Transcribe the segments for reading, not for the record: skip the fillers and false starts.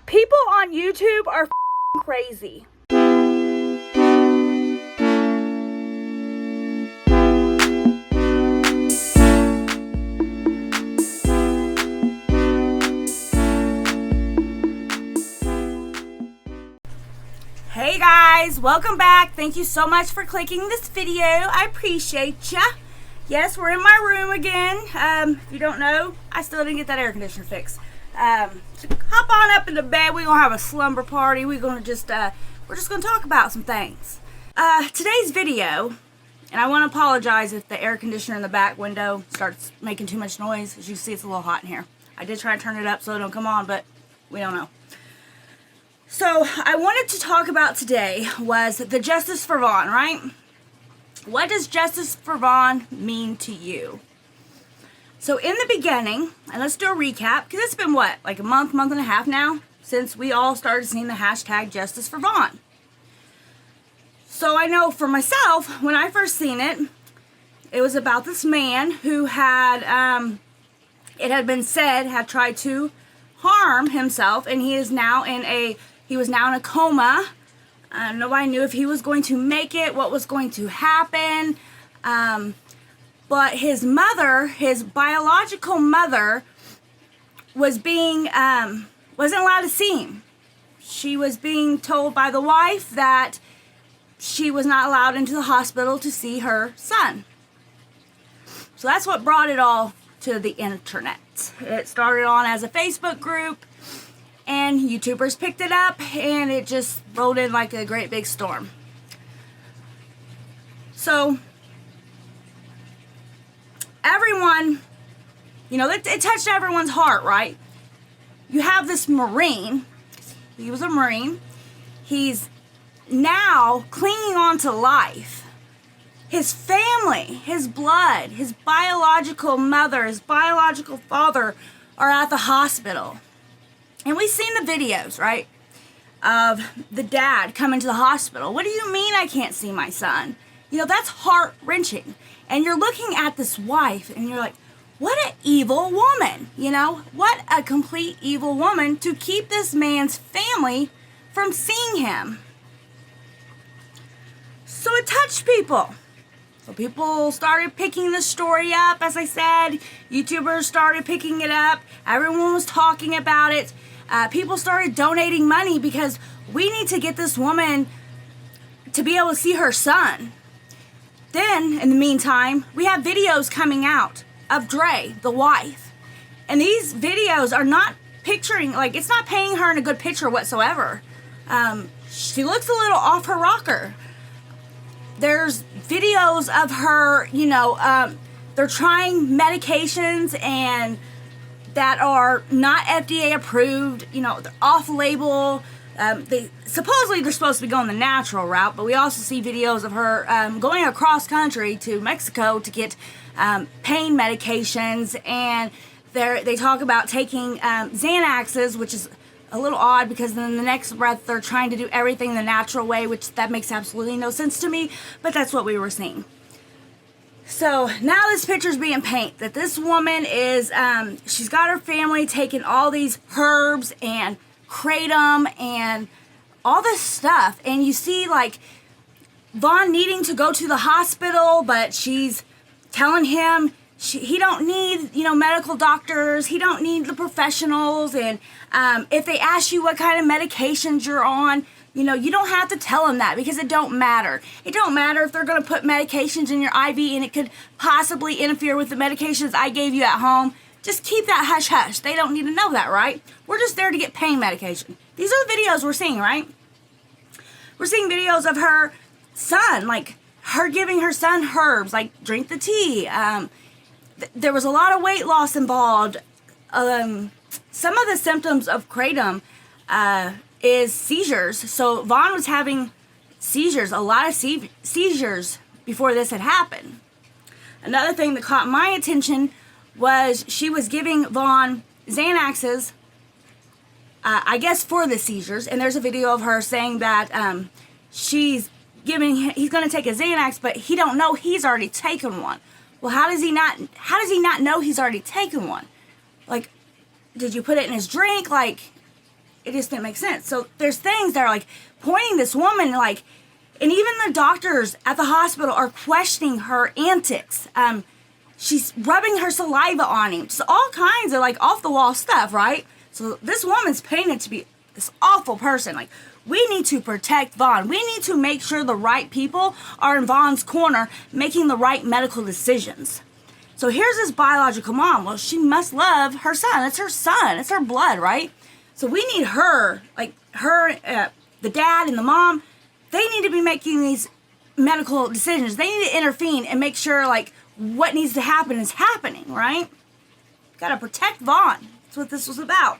People on YouTube are crazy. Hey guys, welcome back. Thank you so much for clicking this video. I appreciate ya. Yes, we're in my room again. If you don't know, I still didn't get that air conditioner fixed. So hop on up into bed. We're gonna have a slumber party. We're just gonna talk about some things. Today's video, and I want to apologize if the air conditioner in the back window starts making too much noise. As you can see, it's a little hot in here. I did try to turn it up so it don't come on, but we don't know. So I wanted to talk about today was the justice for Vaughn, right? What does justice for Vaughn mean to you? So in the beginning, and let's do a recap, because it's been what, like a month and a half now, since we all started seeing the hashtag justice for Vaughn. So I know for myself, when I first seen it, it was about this man who had, it had been said, had tried to harm himself, and he was now in a coma. Nobody knew if he was going to make it, what was going to happen. But his mother, his biological mother, wasn't allowed to see him. She was being told by the wife that she was not allowed into the hospital to see her son. So that's what brought it all to the internet. It started on as a Facebook group, and YouTubers picked it up, and it just rolled in like a great big storm. So everyone, it touched everyone's heart, right? You have this Marine. He was a Marine. He's now clinging on to life. His family, his blood, his biological mother, his biological father are at the hospital. And we've seen the videos, right, of the dad coming to the hospital. What do you mean I can't see my son? That's heart-wrenching. And you're looking at this wife, and you're like, what an evil woman, What a complete evil woman to keep this man's family from seeing him. So it touched people. So people started picking the story up, as I said. YouTubers started picking it up. Everyone was talking about it. People started donating money because we need to get this woman to be able to see her son. Then, in the meantime, we have videos coming out of Dre, the wife. And these videos are not picturing, it's not painting her in a good picture whatsoever. She looks a little off her rocker. There's videos of her, they're trying medications and that are not FDA approved, they're off-label. Supposedly they're supposed to be going the natural route, but we also see videos of her going across country to Mexico to get pain medications, and they talk about taking Xanaxes, which is a little odd because then in the next breath they're trying to do everything the natural way, which that makes absolutely no sense to me, but that's what we were seeing. So now this picture's being painted that this woman is, she's got her family taking all these herbs and kratom and all this stuff, and you see Vaughn needing to go to the hospital, but she's telling him he don't need medical doctors, he don't need the professionals, and if they ask you what kind of medications you're on, you don't have to tell them that because it don't matter. It don't matter if they're going to put medications in your IV and it could possibly interfere with the medications I gave you at home. Just keep that hush-hush. They don't need to know that, right? We're just there to get pain medication. These are the videos we're seeing, right? We're seeing videos of her son, her giving her son herbs, drink the tea. There was a lot of weight loss involved. Some of the symptoms of kratom is seizures. So Vaughn was having seizures, a lot of seizures before this had happened. Another thing that caught my attention was she was giving Vaughn Xanaxes, I guess for the seizures, and there's a video of her saying that he's going to take a Xanax, but he don't know he's already taken one. Well, how does he not know he's already taken one? Did you put it in his drink? it just didn't make sense. So there's things that are like pointing this woman like, and even the doctors at the hospital are questioning her antics. She's rubbing her saliva on him. So all kinds of like off the wall stuff, right? So this woman's painted to be this awful person. Like, we need to protect Vaughn. We need to make sure the right people are in Vaughn's corner making the right medical decisions. So here's this biological mom. Well, she must love her son. It's her son. It's her blood, right? So we need her, like her, the dad and the mom, they need to be making these medical decisions. They need to intervene and make sure like what needs to happen is happening, right? Got to protect Vaughn. That's what this was about.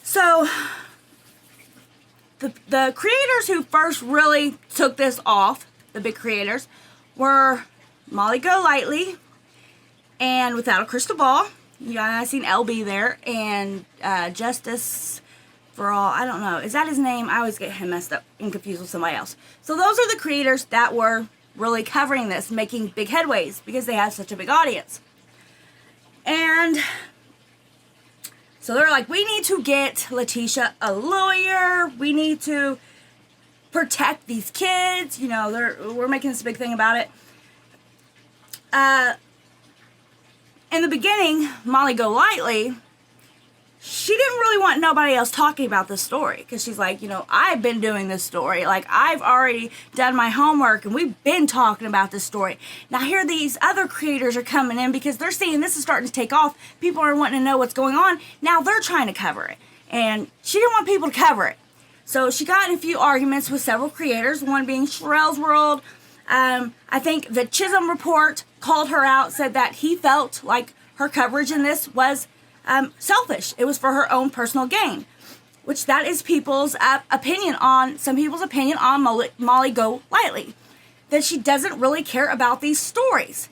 So the creators who first really took this off, the big creators, were Molly Golightly and Without a Crystal Ball. Yeah, I seen LB there, and Justice for All. I don't know. Is that his name? I always get him messed up and confused with somebody else. So those are the creators that were really covering this, making big headways because they have such a big audience. And so they're like, we need to get Letitia a lawyer. We need to protect these kids. You know, we're making this big thing about it. In the beginning, Molly Golightly, she didn't really want nobody else talking about this story because she's like, you know, I've been doing this story. Like, I've already done my homework and we've been talking about this story. Now, here these other creators are coming in because they're seeing this is starting to take off. People are wanting to know what's going on. Now they're trying to cover it. And she didn't want people to cover it. So she got in a few arguments with several creators, one being Sherelle's World. I think the Chisholm Report called her out, said that he felt like her coverage in this was selfish. It was for her own personal gain, which that is people's opinion on, some people's opinion on Molly Golightly, that she doesn't really care about these stories,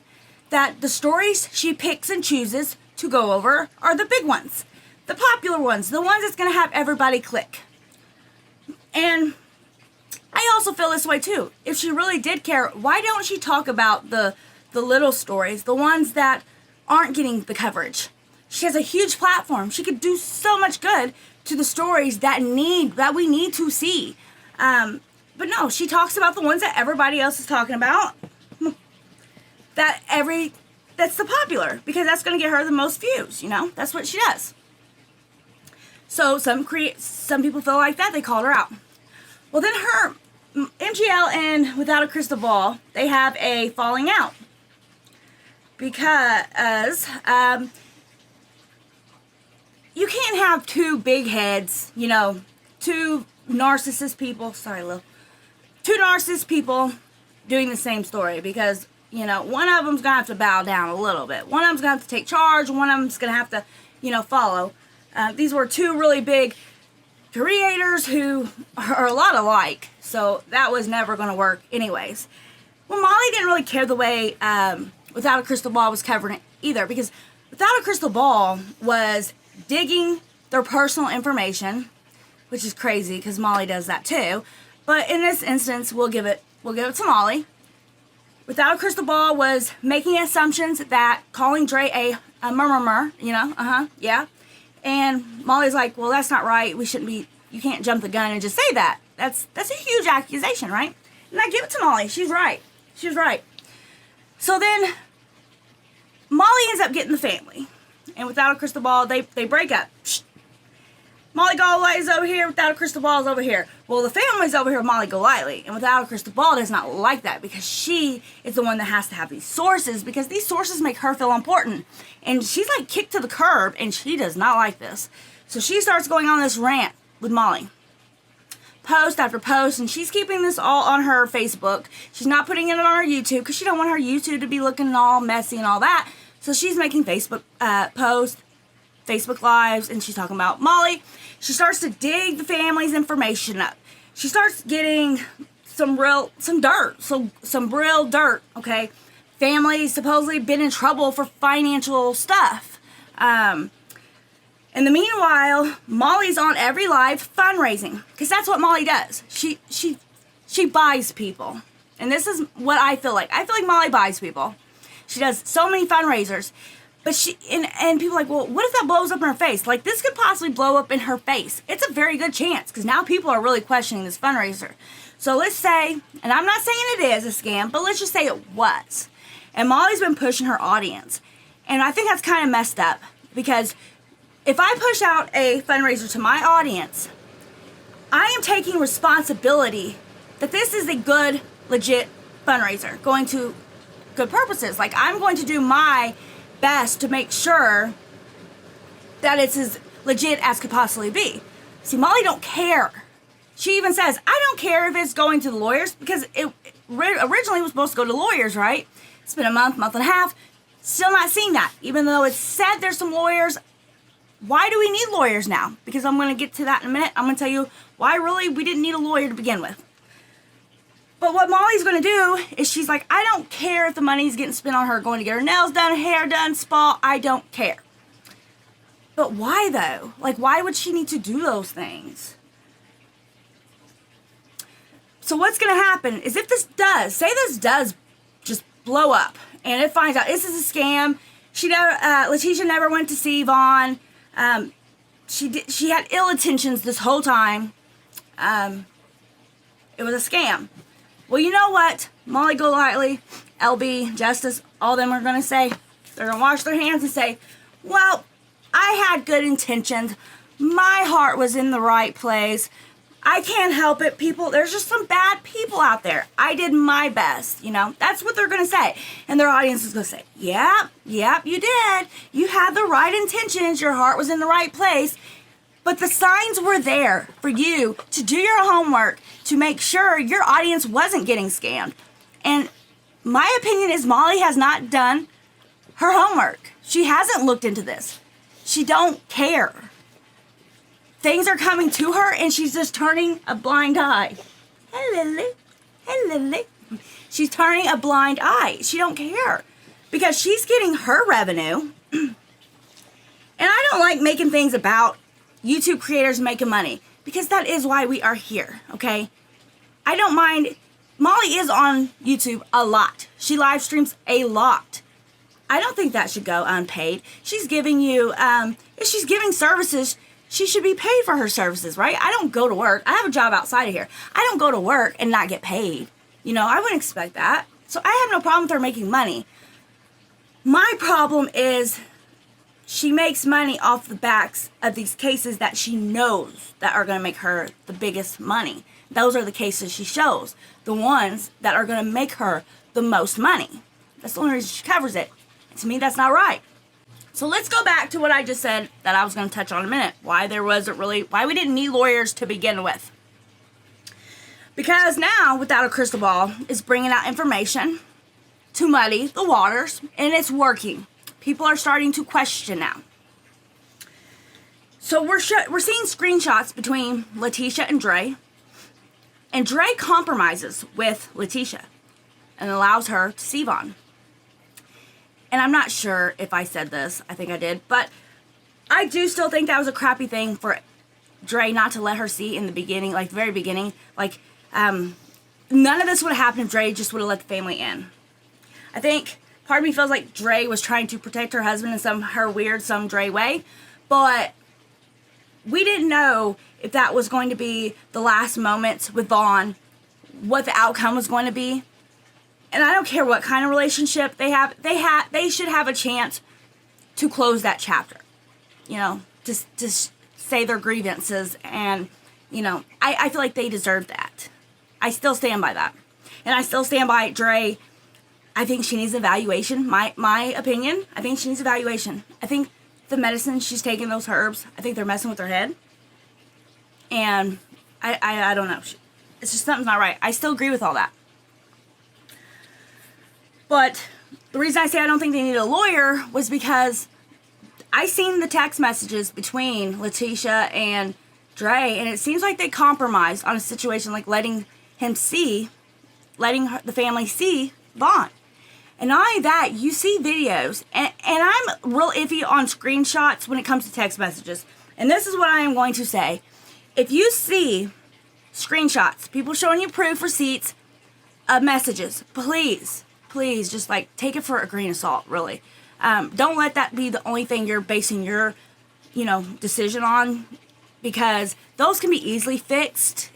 that the stories she picks and chooses to go over are the big ones, the popular ones, the ones that's going to have everybody click. And I also feel this way too. If she really did care, why don't she talk about the little stories, the ones that aren't getting the coverage? She has a huge platform. She could do so much good to the stories that we need to see. But no, she talks about the ones that everybody else is talking about. That's the popular, because that's going to get her the most views, you know? That's what she does. So some people feel like that. They called her out. Well, then her MGL and Without a Crystal Ball, they have a falling out because you can't have two big heads, you know, two narcissist people. Sorry, Lil. Two narcissist people doing the same story because, you know, one of them's gonna have to bow down a little bit. One of them's gonna have to take charge. One of them's gonna have to, you know, follow. These were two really big creators who are a lot alike, so that was never going to work anyways. Well, Molly didn't really care the way Without a Crystal Ball was covering it either, because Without a Crystal Ball was digging their personal information, which is crazy because Molly does that too. But in this instance, we'll give it to Molly. Without a Crystal Ball was making assumptions that calling Dre a murmur, you know, yeah. And Molly's like, well, that's not right. You can't jump the gun and just say that. That's a huge accusation, right? And I give it to Molly. She's right. She was right. So then Molly ends up getting the family. And Without a Crystal Ball, they break up. Molly Golightly's over here, Without a Crystal Ball is over here. Well, the family's over here with Molly Golightly. And Without a Crystal Ball does not like that because she is the one that has to have these sources because these sources make her feel important. And she's like kicked to the curb and she does not like this. So she starts going on this rant with Molly. Post after post, and she's keeping this all on her Facebook. She's not putting it on her YouTube because she don't want her YouTube to be looking all messy and all that. So she's making Facebook posts, Facebook Lives, and she's talking about Molly. She starts to dig the family's information up. She starts getting some real dirt, okay? Families supposedly been in trouble for financial stuff. In the meanwhile, Molly's on every live fundraising, because that's what Molly does. She buys people. And this is what I feel like. I feel like Molly buys people. She does so many fundraisers. But and people are like, well, what if that blows up in her face? Like, this could possibly blow up in her face. It's a very good chance, because now people are really questioning this fundraiser. So let's say, and I'm not saying it is a scam, but let's just say it was. And Molly's been pushing her audience. And I think that's kind of messed up, because if I push out a fundraiser to my audience, I am taking responsibility that this is a good, legit fundraiser going to good purposes. Like, I'm going to do my best to make sure that it's as legit as could possibly be. See, Molly don't care. She even says, I don't care if it's going to the lawyers, because it originally was supposed to go to lawyers, right? It's been a month and a half, still not seeing that. Even though it's said there's some lawyers, why do we need lawyers now? Because I'm going to get to that in a minute. I'm going to tell you why really we didn't need a lawyer to begin with. But what Molly's going to do is she's like, I don't care if the money's getting spent on her going to get her nails done, hair done, spa. I don't care. But why though? Like, why would she need to do those things? So what's going to happen is if this does just blow up and it finds out this is a scam. Letitia never went to see Vaughn. She had ill intentions this whole time. It was a scam. Well, you know what? Molly Golightly, LB, Justice, all them are going to say, they're going to wash their hands and say, well, I had good intentions. My heart was in the right place. I can't help it, people. There's just some bad people out there. I did my best, That's what they're going to say. And their audience is going to say, yep, you did. You had the right intentions. Your heart was in the right place. But the signs were there for you to do your homework to make sure your audience wasn't getting scammed. And my opinion is Molly has not done her homework. She hasn't looked into this. She don't care. Things are coming to her and she's just turning a blind eye. Hello. She's turning a blind eye. She don't care because she's getting her revenue. And I don't like making things about YouTube creators making money, because that is why we are here, okay? I don't mind. Molly is on YouTube a lot. She live streams a lot. I don't think that should go unpaid. She's giving you, if she's giving services, she should be paid for her services, right? I don't go to work. I have a job outside of here. I don't go to work and not get paid. I wouldn't expect that. So I have no problem with her making money. My problem is she makes money off the backs of these cases that she knows that are going to make her the biggest money. Those are the cases she shows. The ones that are going to make her the most money. That's the only reason she covers it. And to me, that's not right. So let's go back to what I just said that I was going to touch on in a minute. Why we didn't need lawyers to begin with. Because now, Without a Crystal Ball is bringing out information to muddy the waters, and it's working. People are starting to question now. So we're seeing screenshots between Letitia and Dre. And Dre compromises with Letitia and allows her to see Vaughn. And I'm not sure if I said this. I think I did. But I do still think that was a crappy thing for Dre not to let her see in the beginning, like the very beginning. Like, none of this would have happened if Dre just would have let the family in. I think part of me feels like Dre was trying to protect her husband in some Dre way. But we didn't know if that was going to be the last moments with Vaughn, what the outcome was going to be. And I don't care what kind of relationship they have. They should have a chance to close that chapter. To say their grievances. And, I feel like they deserve that. I still stand by that. And I still stand by Dre. I think she needs evaluation. My opinion, I think she needs evaluation. I think the medicine she's taking, those herbs, I think they're messing with her head. And I don't know. It's just something's not right. I still agree with all that. But the reason I say I don't think they need a lawyer was because I seen the text messages between Letitia and Dre, and it seems like they compromised on a situation like letting the family see Vaughn. And not only that, you see videos, and I'm real iffy on screenshots when it comes to text messages. And this is what I am going to say. If you see screenshots, people showing you proof, receipts of messages, please, just take it for a grain of salt, really. Don't let that be the only thing you're basing your, decision on, because those can be easily fixed.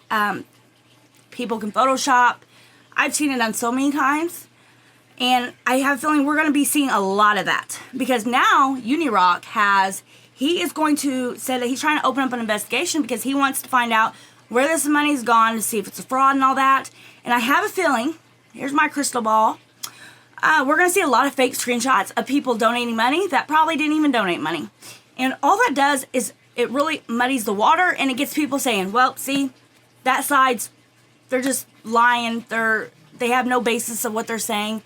People can Photoshop. I've seen it done so many times. And I have a feeling we're going to be seeing a lot of that. Because now, Unirock he is going to say that he's trying to open up an investigation because he wants to find out where this money's gone to see if it's a fraud and all that. And I have a feeling, here's my crystal ball, we're going to see a lot of fake screenshots of people donating money that probably didn't even donate money. And all that does is it really muddies the water, and it gets people saying, well, see, that side's, they're just lying. They have no basis of what they're saying.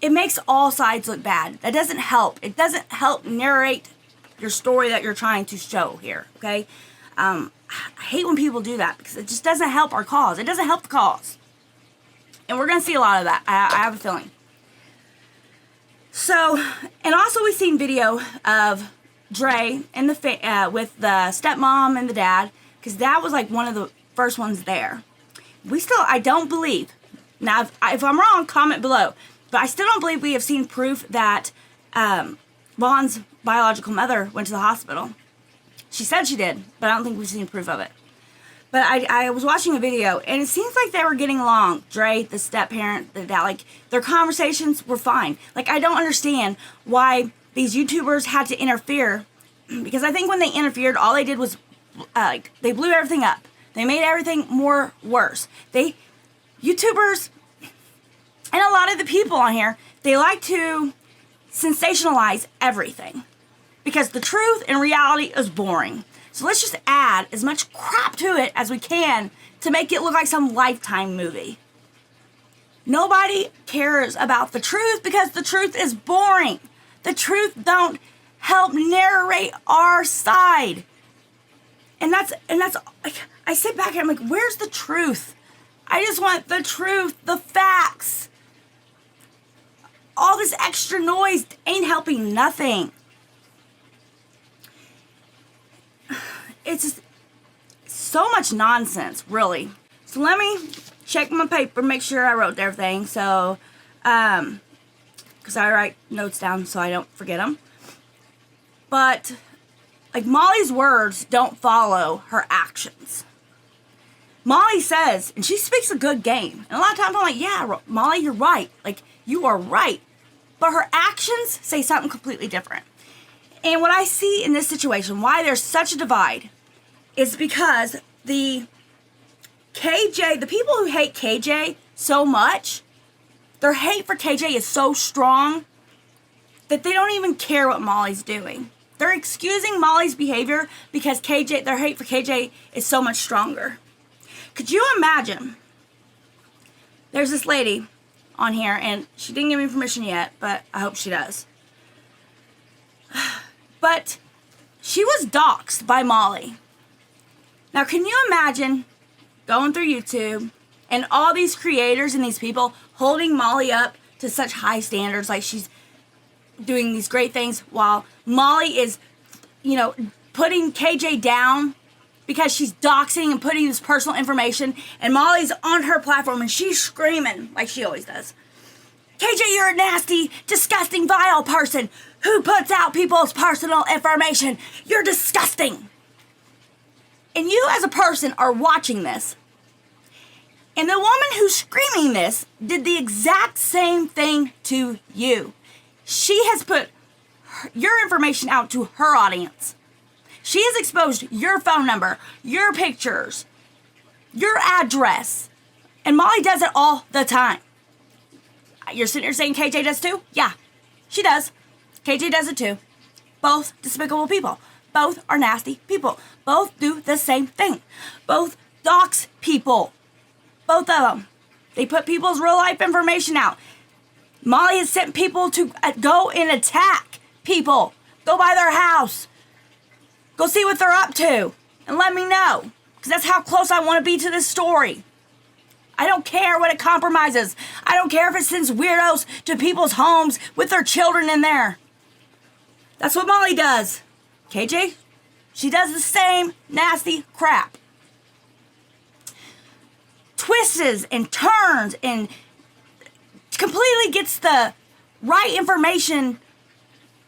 It makes all sides look bad. That doesn't help. It doesn't help narrate your story that you're trying to show here, okay? I hate when people do that because it just doesn't help our cause. It doesn't help the cause. And we're going to see a lot of that. I have a feeling. So, and also we've seen video of Dre and with the stepmom and the dad, because that was like one of the first ones there. I don't believe, now if I'm wrong, comment below, but I still don't believe we have seen proof that Vaughn's biological mother went to the hospital. She said she did, but I don't think we've seen proof of it. But I was watching a video, and it seems like they were getting along. Dre, the step-parent, the dad, like, their conversations were fine. Like, I don't understand why these YouTubers had to interfere, because I think when they interfered, all they did was, they blew everything up. They made everything worse. YouTubers, and a lot of the people on here, they like to sensationalize everything, because the truth and reality is boring. So let's just add as much crap to it as we can to make it look like some Lifetime movie. Nobody cares about the truth because the truth is boring. The truth don't help narrate our side. And that's I sit back and I'm like, where's the truth? I just want the truth, the facts. All this extra noise ain't helping nothing. It's just so much nonsense, really. So let me check my paper, make sure I wrote everything. So, because I write notes down so I don't forget them. But, like, Molly's words don't follow her actions. Molly says, and she speaks a good game. And a lot of times I'm like, yeah, Molly, you're right. Like, you are right. But her actions say something completely different. And what I see in this situation, why there's such a divide, is because the people who hate KJ so much, their hate for KJ is so strong that they don't even care what Molly's doing. They're excusing Molly's behavior because their hate for KJ is so much stronger. Could you imagine? There's this lady on here, and she didn't give me permission yet, but I hope she does. But she was doxxed by Molly. Now, can you imagine going through YouTube and all these creators and these people holding Molly up to such high standards, like she's doing these great things, while Molly is, putting KJ down because she's doxing and putting this personal information, and Molly's on her platform and she's screaming like she always does. KJ, you're a nasty, disgusting, vile person who puts out people's personal information. You're disgusting. And you as a person are watching this. And the woman who's screaming this did the exact same thing to you. She has put your information out to her audience. She has exposed your phone number, your pictures, your address. And Molly does it all the time. You're sitting here saying KJ does too? Yeah, she does. KJ does it too. Both despicable people. Both are nasty people. Both do the same thing. Both dox people. Both of them. They put people's real life information out. Molly has sent people to go and attack people. Go by their house. Go see what they're up to. And let me know. Because that's how close I want to be to this story. I don't care what it compromises. I don't care if it sends weirdos to people's homes with their children in there. That's what Molly does. KJ, she does the same nasty crap. Twists and turns and completely gets the right information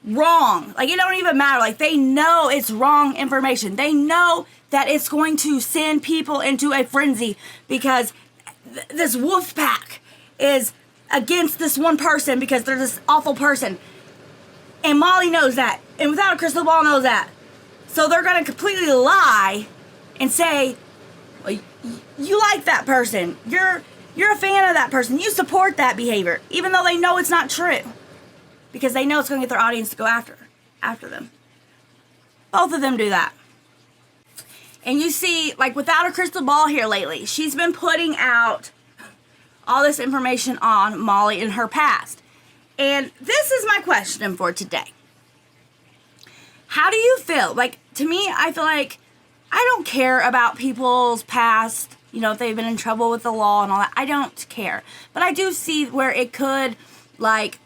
wrong. Like, it don't even matter. Like, they know it's wrong information. They know that it's going to send people into a frenzy because this wolf pack is against this one person because they're this awful person. And Molly knows that. And Without a Crystal Ball knows that. So they're going to completely lie and say, well, you like that person. You're a fan of that person. You support that behavior. Even though they know it's not true. Because they know it's going to get their audience to go after them. Both of them do that. And you see, like, Without a Crystal Ball here lately, she's been putting out all this information on Molly in her past. And this is my question for today. How do you feel? Like, to me, I feel like I don't care about people's past, if they've been in trouble with the law and all that. I don't care. But I do see where it could, like,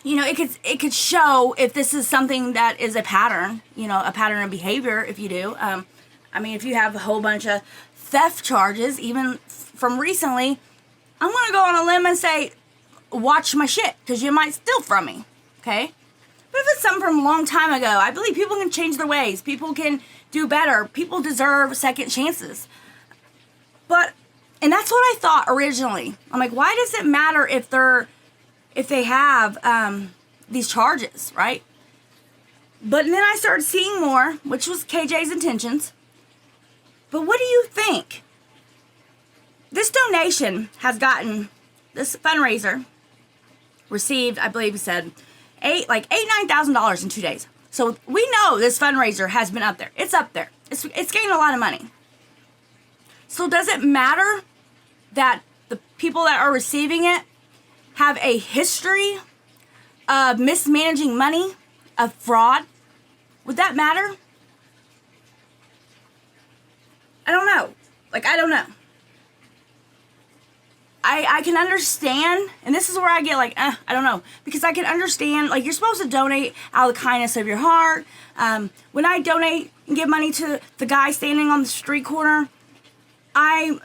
it could show if this is something that is a pattern, a pattern of behavior, if you do. If you have a whole bunch of theft charges, even from recently, I'm going to go on a limb and say, watch my shit, because you might steal from me, okay? But if it's something from a long time ago, I believe people can change their ways. People can do better. People deserve second chances. And that's what I thought originally. I'm like, why does it matter if they have these charges, right? But then I started seeing more, which was KJ's intentions. But what do you think? This donation has gotten, this fundraiser received, I believe he said, $9,000 in 2 days. So we know this fundraiser has been up there. It's up there. It's getting a lot of money. So does it matter that the people that are receiving it have a history of mismanaging money, of fraud? Would that matter? I don't know. I don't know. I can understand, and this is where I get I don't know. Because I can understand, you're supposed to donate out of the kindness of your heart. When I donate and give money to the guy standing on the street corner, I'm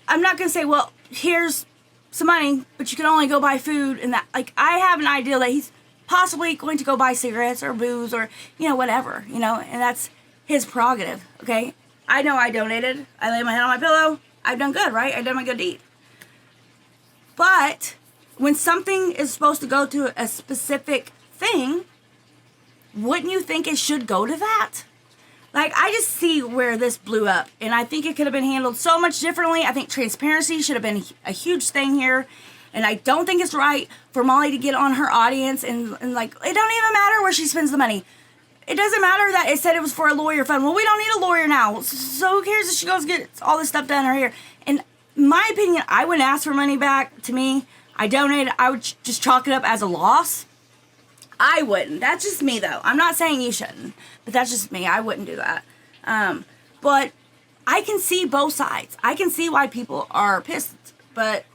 not going to say, well, here's some money, but you can only go buy food and that. I have an idea that he's possibly going to go buy cigarettes or booze or, whatever, and that's his prerogative, okay? I know I donated. I laid my head on my pillow. I've done good, right? I've done my good deed. But when something is supposed to go to a specific thing, wouldn't you think it should go to that? I just see where this blew up, and I think it could have been handled so much differently. I think transparency should have been a huge thing here, and I don't think it's right for Molly to get on her audience and it don't even matter where she spends the money. It doesn't matter that it said it was for a lawyer fund. Well, we don't need a lawyer now, so who cares if she goes get all this stuff done her here? And my opinion, I wouldn't ask for money back. To me, I donated. I would just chalk it up as a loss. I wouldn't. That's just me, though. I'm not saying you shouldn't, but that's just me. I wouldn't do that. But I can see both sides. I can see why people are pissed, but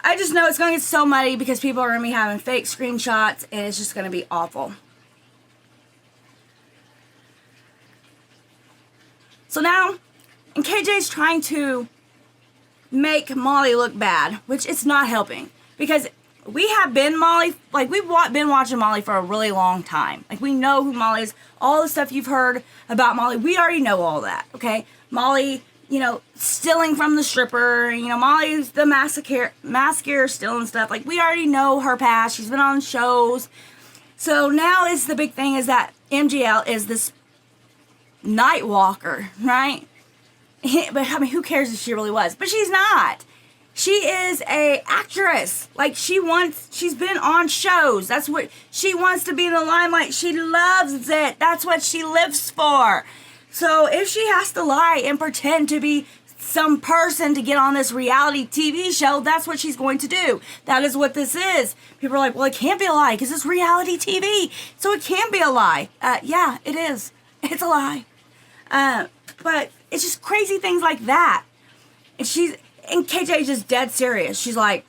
I just know it's going to get so muddy because people are going to be having fake screenshots, and it's just going to be awful. So now, and KJ's trying to make Molly look bad, which it's not helping, because we have been Molly, we've been watching Molly for a really long time. We know who Molly is. All the stuff you've heard about Molly, we already know all that, okay? Molly, stealing from the stripper, Molly's the mascara stealing stuff. We already know her past. She's been on shows. So now is the big thing is that MGL is this night walker, right? But who cares if she really was? But she's not. She is a actress. She's been on shows. That's what she wants, to be in the limelight. She loves it. That's what she lives for. So if she has to lie and pretend to be some person to get on this reality TV show, that's what she's going to do. That is what this is. People are like, well, it can't be a lie because it's reality TV. So it can be a lie. Yeah, it is. It's a lie. But it's just crazy things like that. And KJ is just dead serious. She's like,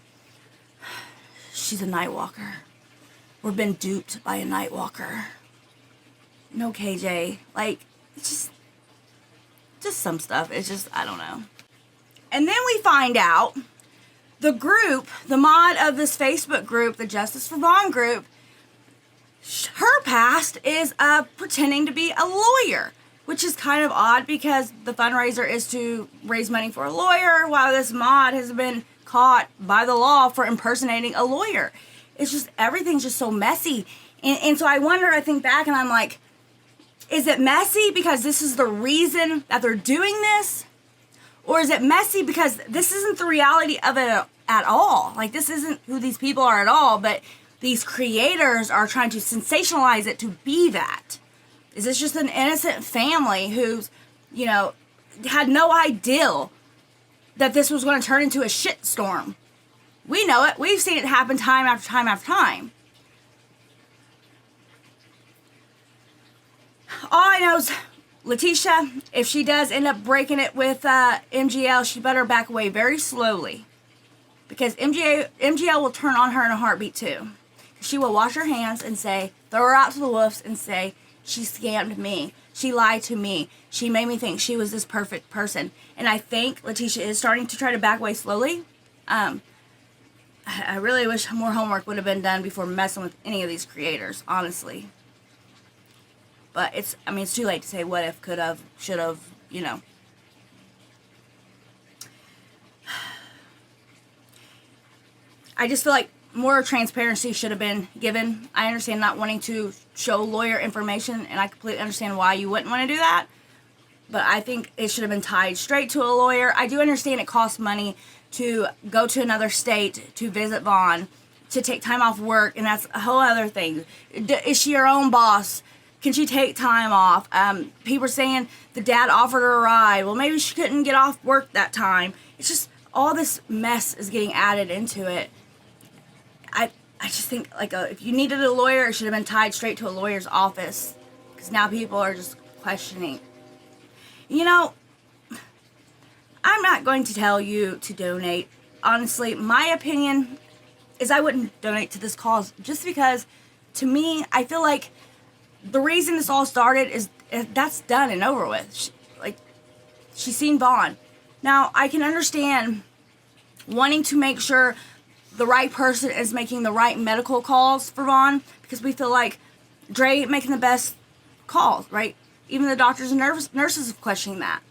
she's a night walker. We've been duped by a night walker. No, KJ. It's just some stuff. It's just, I don't know. And then we find out the group, the mod of this Facebook group, the Justice for Vaughn group, her past is pretending to be a lawyer, which is kind of odd because the fundraiser is to raise money for a lawyer, while this mod has been caught by the law for impersonating a lawyer. It's just, everything's just so messy. And so I think back and I'm like, is it messy because this is the reason that they're doing this? Or is it messy because this isn't the reality of it at all? Like, this isn't who these people are at all, but these creators are trying to sensationalize it to be that. Is this just an innocent family who's, had no idea that this was going to turn into a shitstorm? We know it. We've seen it happen time after time after time. All I know is Letitia, if she does end up breaking it with MGL, she better back away very slowly. Because MGL will turn on her in a heartbeat too. She will wash her hands and throw her out to the wolves and say, she scammed me. She lied to me. She made me think she was this perfect person. And I think Letitia is starting to try to back away slowly. I really wish more homework would have been done before messing with any of these creators, honestly. But it's too late to say what if, could have, should have, I just feel like more transparency should have been given. I understand not wanting to show lawyer information, and I completely understand why you wouldn't want to do that. But I think it should have been tied straight to a lawyer. I do understand it costs money to go to another state to visit Vaughn, to take time off work, and that's a whole other thing. Is she her own boss? Can she take time off? People are saying the dad offered her a ride. Well, maybe she couldn't get off work that time. It's just all this mess is getting added into it. I just think, if you needed a lawyer, it should have been tied straight to a lawyer's office. Because now people are just questioning. I'm not going to tell you to donate. Honestly, my opinion is I wouldn't donate to this cause. Just because, to me, I feel like the reason this all started is that's done and over with. She's seen Vaughn. Now, I can understand wanting to make sure the right person is making the right medical calls for Vaughn, because we feel like Dre making the best calls, right? Even the doctors and nurses are questioning that.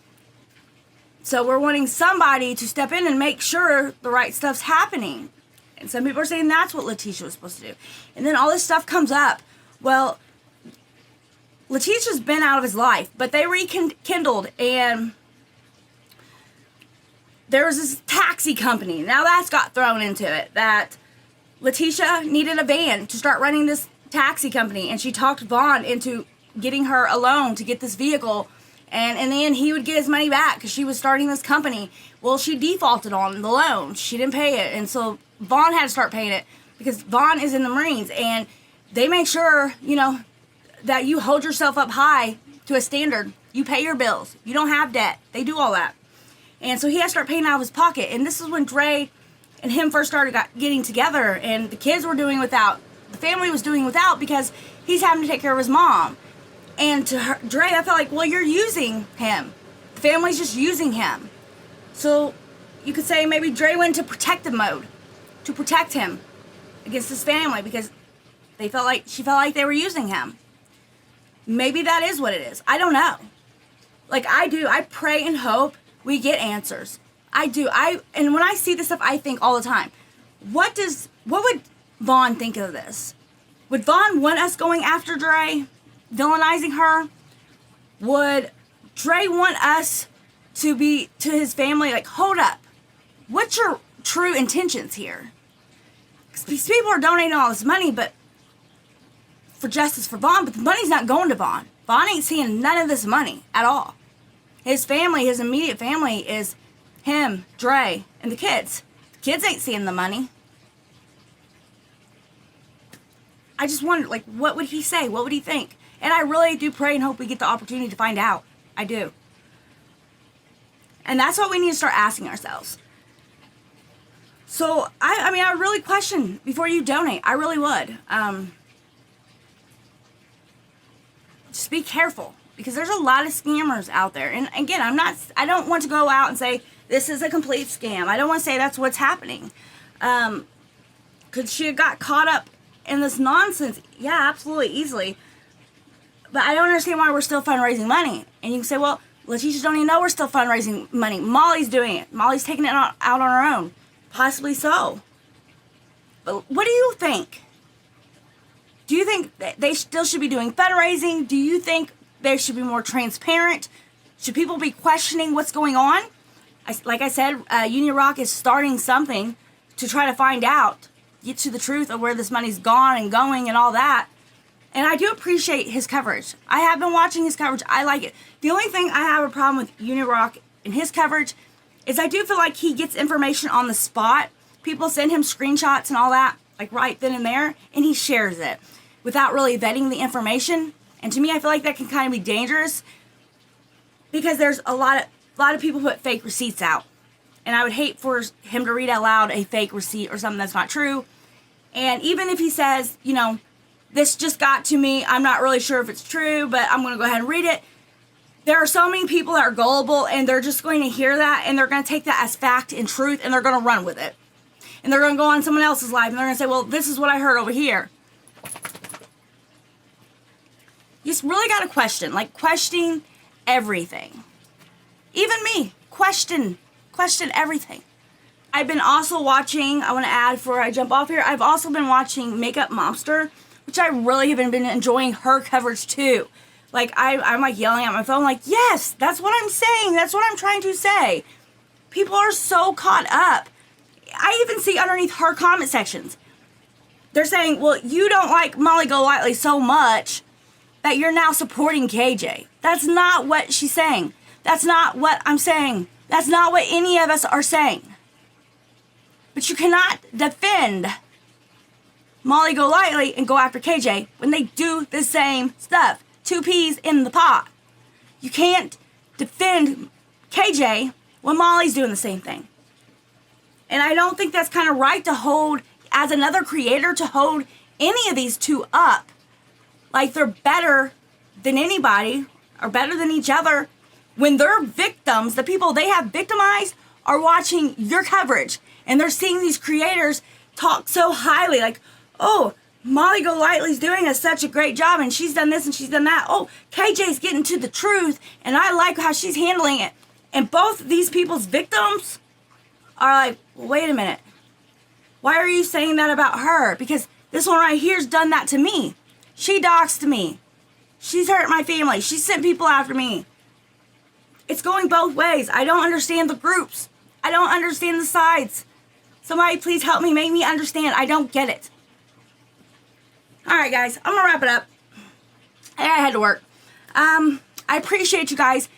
So we're wanting somebody to step in and make sure the right stuff's happening. And some people are saying that's what Letitia was supposed to do. And then all this stuff comes up. Well, Letitia's been out of his life, but they rekindled, and there was this taxi company. Now that's got thrown into it, that Letitia needed a van to start running this taxi company, and she talked Vaughn into getting her a loan to get this vehicle, and in the end he would get his money back because she was starting this company. Well, she defaulted on the loan. She didn't pay it, and so Vaughn had to start paying it because Vaughn is in the Marines, and they make sure, that you hold yourself up high to a standard. You pay your bills. You don't have debt. They do all that. And so he had to start paying out of his pocket. And this is when Dre and him first started getting together, and the kids were doing without. The family was doing without because he's having to take care of his mom. And to Dre, I felt like, well, you're using him. The family's just using him. So you could say maybe Dre went into protective mode to protect him against his family because she felt like they were using him. Maybe that is what it is. I don't know. I pray and hope we get answers. I do. And when I see this stuff, I think all the time, what would Vaughn think of this? Would Vaughn want us going after Dre, villainizing her? Would Dre want us to be to his family like, hold up, what's your true intentions here? Because these people are donating all this money, but for justice for Vaughn, but the money's not going to Vaughn. Vaughn ain't seeing none of this money at all. His family, his immediate family, is him, Dre, and the kids. The kids ain't seeing the money. I just wonder, what would he say? What would he think? And I really do pray and hope we get the opportunity to find out. I do. And that's what we need to start asking ourselves. So, I would really question before you donate. I really would. Just be careful. because there's a lot of scammers out there. And again, I don't want to go out and say this is a complete scam. I don't want to say that's what's happening. Could she have got caught up in this nonsense? Yeah, absolutely, easily. But I don't understand why we're still fundraising money. And you can say, well, Letitia don't even know we're still fundraising money. Molly's doing it. Molly's taking it out on her own. Possibly so. But what do you think? Do you think that they still should be doing fundraising? Do you think they should be more transparent? Should people be questioning what's going on? Like I said, Union Rock is starting something to try to find out, get to the truth of where this money's gone and going and all that. And I do appreciate his coverage. I have been watching his coverage. I like it. The only thing I have a problem with Union Rock and his coverage is I do feel like he gets information on the spot. People send him screenshots and all that, like right then and there, and he shares it without really vetting the information. And to me, I feel like that can kind of be dangerous because there's a lot of people put fake receipts out. And I would hate for him to read out loud a fake receipt or something that's not true. And even if he says, you know, this just got to me, I'm not really sure if it's true, but I'm going to go ahead and read it. There are so many people that are gullible, and they're just going to hear that, and they're going to take that as fact and truth, and they're going to run with it. And they're going to go on someone else's life, and they're going to say, well, this is what I heard over here. You just really got to question everything. Even me, question everything. I've been also watching, I want to add before I jump off here, I've also been watching Makeup Mobster, which I really have been enjoying her coverage too. Like, I'm like yelling at my phone, like, yes, that's what I'm saying. That's what I'm trying to say. People are so caught up. I even see underneath her comment sections, they're saying, well, you don't like Molly Golightly so much that you're now supporting KJ. That's not what she's saying. That's not what I'm saying. That's not what any of us are saying. But you cannot defend Molly Golightly and go after KJ when they do the same stuff. Two peas in the pot. You can't defend KJ when Molly's doing the same thing. And I don't think that's kind of right to hold, as another creator, to hold any of these two up like they're better than anybody or better than each other when their victims, the people they have victimized, are watching your coverage and they're seeing these creators talk so highly, like, oh, Molly Golightly's doing such a great job and she's done this and she's done that. Oh, KJ's getting to the truth and I like how she's handling it. And both these people's victims are like, well, wait a minute. Why are you saying that about her? Because this one right here's done that to me. She doxed me. She's hurt my family. She sent people after me. It's going both ways. I don't understand the groups. I don't understand the sides. Somebody please help me, make me understand. I don't get it. Alright guys, I'm going to wrap it up. I had to work. I appreciate you guys.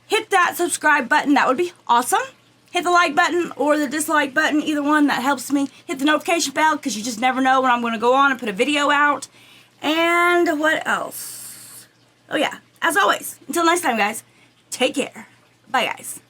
Hit that subscribe button. That would be awesome. Hit the like button or the dislike button. Either one, that helps me. Hit the notification bell because you just never know when I'm going to go on and put a video out. And what else? Oh yeah, as always, until next time guys, take care. Bye guys.